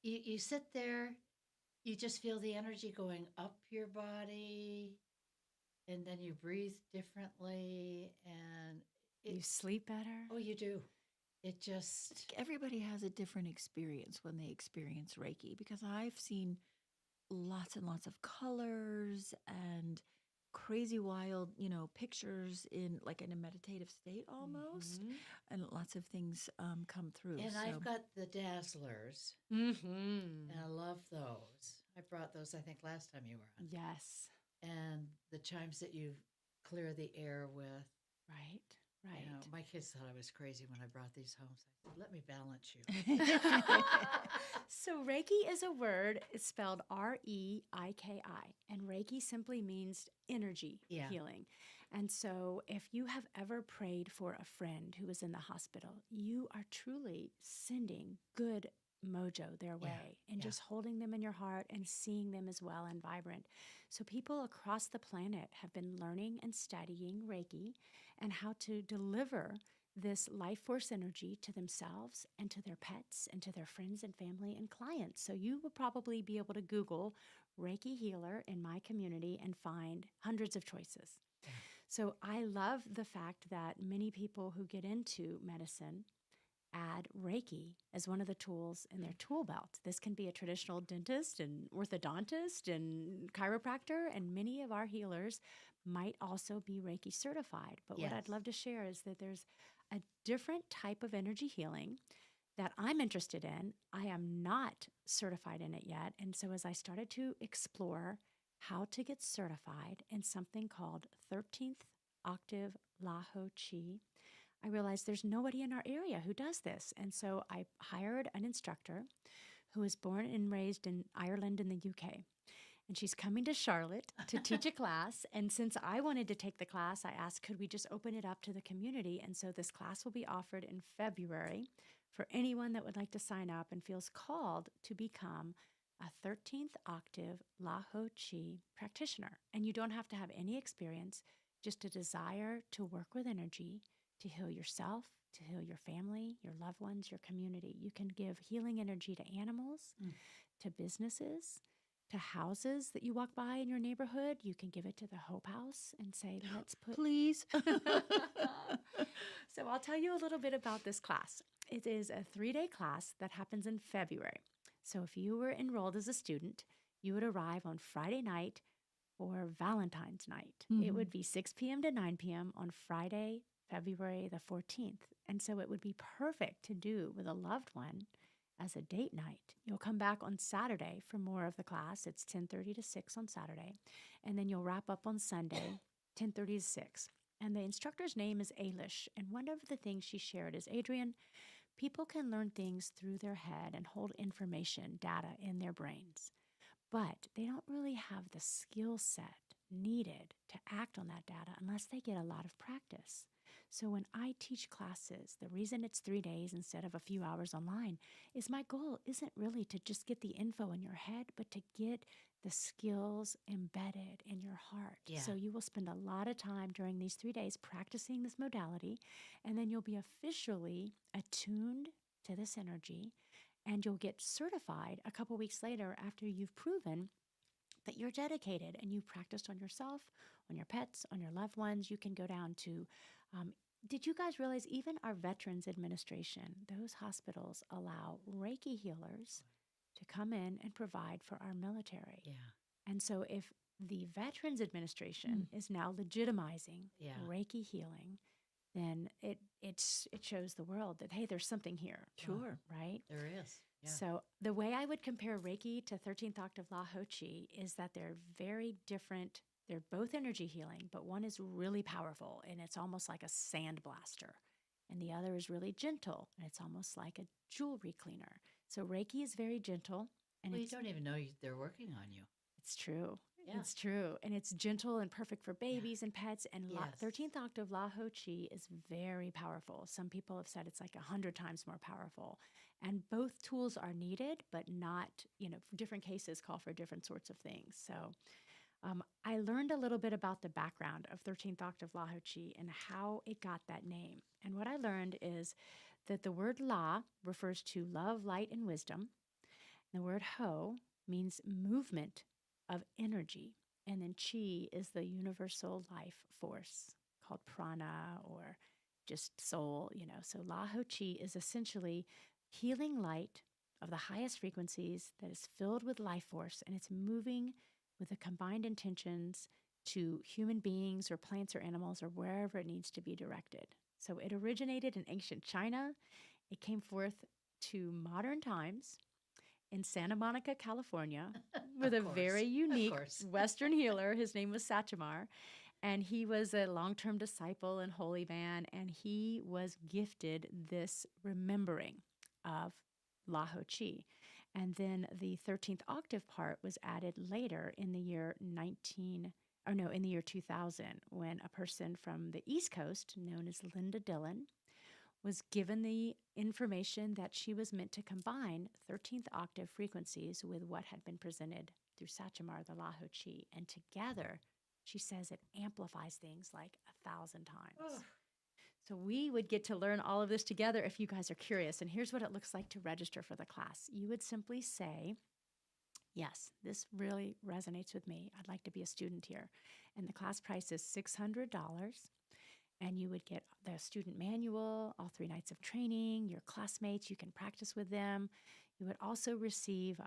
you sit there, you just feel the energy going up your body, and then you breathe differently, and you sleep better. Oh, you do. It just... Everybody has a different experience when they experience Reiki, because I've seen lots and lots of colors and crazy wild, pictures in like in a meditative state almost, and lots of things come through. And I've got the dazzlers, and I love those. I brought those, I think, last time you were on. Yes. And the chimes that you clear the air with. Right. You know, my kids thought I was crazy when I brought these home. So I said, let me balance you. So Reiki is a word. It's spelled Reiki. And Reiki simply means energy healing. And so if you have ever prayed for a friend who is in the hospital, you are truly sending good mojo their way and just holding them in your heart and seeing them as well and vibrant. So people across the planet have been learning and studying Reiki and how to deliver this life force energy to themselves and to their pets and to their friends and family and clients. So you will probably be able to Google Reiki healer in my community and find hundreds of choices. So I love the fact that many people who get into medicine add Reiki as one of the tools in their tool belt. This can be a traditional dentist and orthodontist and chiropractor, and many of our healers might also be Reiki certified. But what I'd love to share is that there's a different type of energy healing that I'm interested in. I am not certified in it yet. And so as I started to explore how to get certified in something called 13th octave Laho Chi, I realized there's nobody in our area who does this. And so I hired an instructor who was born and raised in Ireland in the UK. And she's coming to Charlotte to teach a class. And since I wanted to take the class, I asked, could we just open it up to the community? And so this class will be offered in February for anyone that would like to sign up and feels called to become a 13th octave Laho Chi practitioner. And you don't have to have any experience, just a desire to work with energy, to heal yourself, to heal your family, your loved ones, your community. You can give healing energy to animals, to businesses, to houses that you walk by in your neighborhood. You can give it to the Hope House and say, let's put... Please. So I'll tell you a little bit about this class. It is a 3-day class that happens in February. So if you were enrolled as a student, you would arrive on Friday night for Valentine's night. It would be 6 p.m. to 9 p.m. on Friday, February the 14th. And so it would be perfect to do with a loved one as a date night. You'll come back on Saturday for more of the class. It's 10:30 to 6 on Saturday. And then you'll wrap up on Sunday, 10:30 to 6. And the instructor's name is Ailish. And one of the things she shared is, Adreienne, people can learn things through their head and hold information, data in their brains, but they don't really have the skill set needed to act on that data unless they get a lot of practice. So when I teach classes, the reason it's 3 days instead of a few hours online is my goal isn't really to just get the info in your head, but to get the skills embedded in your heart. Yeah. So you will spend a lot of time during these 3 days practicing this modality, and then you'll be officially attuned to this energy, and you'll get certified a couple weeks later after you've proven that you're dedicated and you practiced on yourself, on your pets, on your loved ones. You can go down to, did you guys realize even our Veterans Administration, those hospitals allow Reiki healers to come in and provide for our military. Yeah. And so if the Veterans Administration is now legitimizing Reiki healing, then it shows the world that, hey, there's something here. Sure. Right? There is. Yeah. So the way I would compare Reiki to 13th octave Laho Chi is that they're very different. They're both energy healing, but one is really powerful, and it's almost like a sand blaster. And the other is really gentle, and it's almost like a jewelry cleaner. So Reiki is very gentle. And you don't even know they're working on you. It's true. Yeah. It's true. And it's gentle and perfect for babies and pets. And Yes. 13th octave Laho Chi is very powerful. Some people have said it's like 100 times more powerful. And both tools are needed, but not, different cases call for different sorts of things. So I learned a little bit about the background of 13th octave Laho Chi and how it got that name. And what I learned is that the word La refers to love, light, and wisdom. The word Ho means movement of energy. And then Chi is the universal life force called prana or just soul, So Laho Chi is essentially healing light of the highest frequencies that is filled with life force, and it's moving with the combined intentions to human beings or plants or animals or wherever it needs to be directed. So it originated in ancient China. It came forth to modern times in Santa Monica, California, with a very unique Western healer. His name was Satchamar, and he was a long-term disciple and holy man, and he was gifted this remembering of Laho Chi. And then the 13th octave part was added later in the year 2000, when a person from the East Coast known as Linda Dillon was given the information that she was meant to combine 13th octave frequencies with what had been presented through Satchamar, the Laho Chi. And together, she says it amplifies things like 1,000 times. Oh. So we would get to learn all of this together if you guys are curious. And here's what it looks like to register for the class. You would simply say, yes, this really resonates with me. I'd like to be a student here. And the class price is $600. and you would get the student manual, all 3 nights of training, your classmates, you can practice with them. You would also receive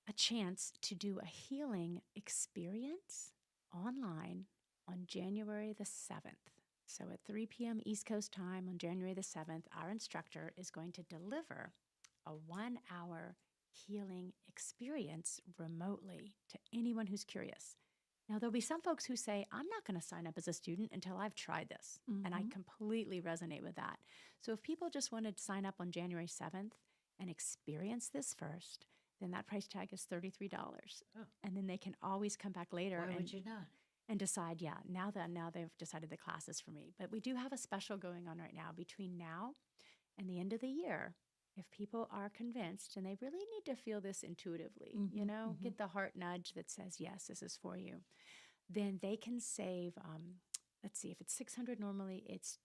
a chance to do a healing experience online on January the 7th. So at 3 p.m. East Coast time on January the 7th, our instructor is going to deliver a 1-hour healing experience remotely to anyone who's curious. Now, there'll be some folks who say, I'm not going to sign up as a student until I've tried this. And I completely resonate with that. So if people just wanted to sign up on January 7th and experience this first, then that price tag is $33. Oh. And then they can always come back later. Why would you not? And decide, now they've decided the class is for me. But we do have a special going on right now between now and the end of the year. If people are convinced and they really need to feel this intuitively, get the heart nudge that says, yes, this is for you, then they can save, let's see, if it's $600 normally, it's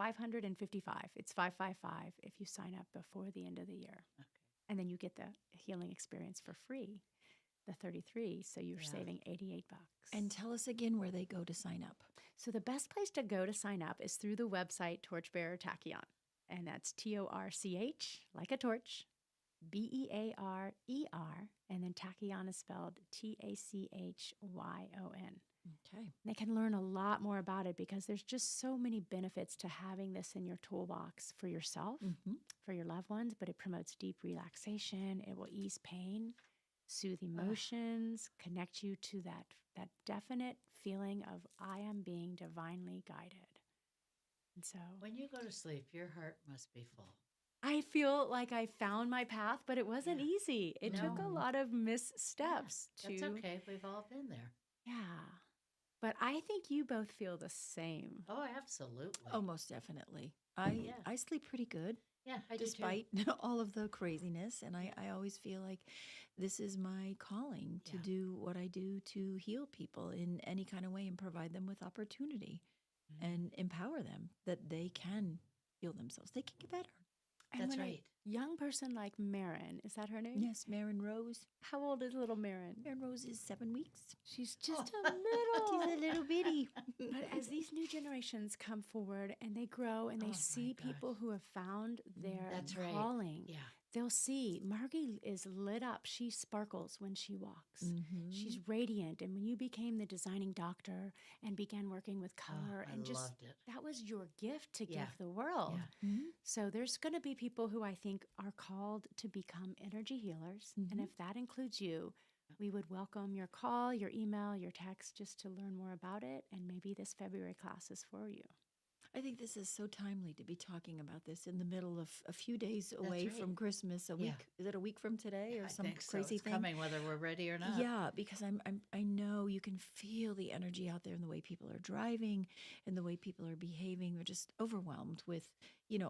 $555. It's $555 if you sign up before the end of the year. Okay. And then you get the healing experience for free, the $33, so you're saving $88. And tell us again where they go to sign up. So the best place to go to sign up is through the website TorchBearer Tachyon. And that's TORCH, like a torch, BEARER, and then Tachyon is spelled TACHYON. Okay. They can learn a lot more about it because there's just so many benefits to having this in your toolbox for yourself, for your loved ones, but it promotes deep relaxation. It will ease pain, soothe emotions, connect you to that definite feeling of I am being divinely guided. And so when you go to sleep, your heart must be full. I feel like I found my path, but it wasn't easy. It took a lot of missteps That's okay. We've all been there. Yeah. But I think you both feel the same. Oh, absolutely. Oh, most definitely. I sleep pretty good. Yeah, I despite do too. all of the craziness. And I always feel like this is my calling to do what I do to heal people in any kind of way and provide them with opportunity and empower them that they can heal themselves. They can get better. And That's when right. A young person like Marin, is that her name? Yes, Marin Rose. How old is little Marin? Marin Rose is 7 weeks. She's just a little. She's a little bitty. But as these new generations come forward and they grow and they see people who have found their calling, they'll see Margi is lit up. She sparkles when she walks. She's radiant. And when you became the designing doctor and began working with color, and just loved it. that was your gift to give the world. So there's going to be people who I think are called to become energy healers. And if that includes you, we would welcome your call, your email, your text just to learn more about it. And maybe this February class is for you. I think this is so timely to be talking about this in the middle of a few days away from Christmas. A week, is it a week from today or some crazy it's thing? coming whether we're ready or not. Yeah, because I know you can feel the energy out there in the way people are driving and the way people are behaving. They're just overwhelmed with,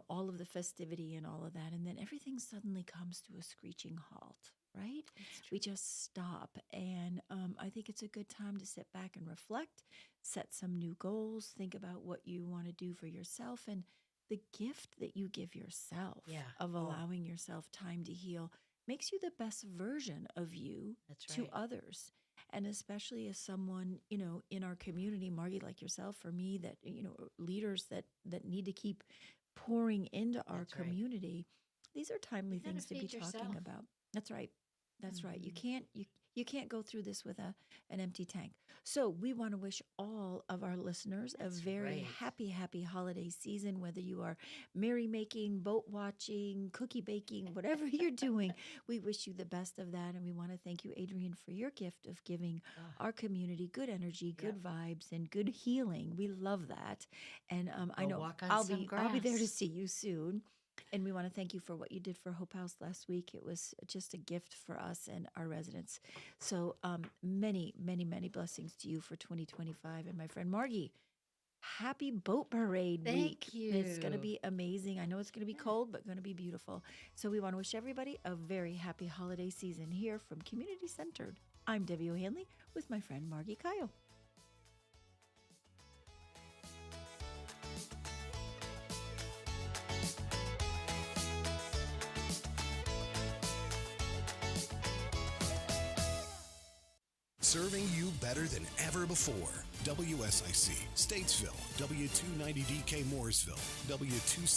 all of the festivity and all of that. And then everything suddenly comes to a screeching halt, right? We just stop. And I think it's a good time to sit back and reflect, set some new goals, think about what you want to do for yourself and the gift that you give yourself of allowing yourself time to heal makes you the best version of you to others. And especially as someone, in our community, Margi, like yourself, for me, that, leaders that need to keep pouring into our community, these are timely things to be talking about. That's right. That's right. You can't go through this with an empty tank. So we want to wish all of our listeners a very happy holiday season, whether you are merrymaking, boat watching, cookie baking, whatever you're doing. We wish you the best of that. And we want to thank you, Adreienne, for your gift of giving our community good energy, good vibes, and good healing. We love that. And I know I'll be there to see you soon. And we want to thank you for what you did for Hope House last week. It was just a gift for us and our residents. So many, many, many blessings to you for 2025. And my friend Margi, happy boat parade week. Thank you. It's going to be amazing. I know it's going to be cold, but going to be beautiful. So we want to wish everybody a very happy holiday season here from Community Centered. I'm Debbie O'Hanley with my friend Margi Kyle. Serving you better than ever before. WSIC, Statesville, W290DK Mooresville, W2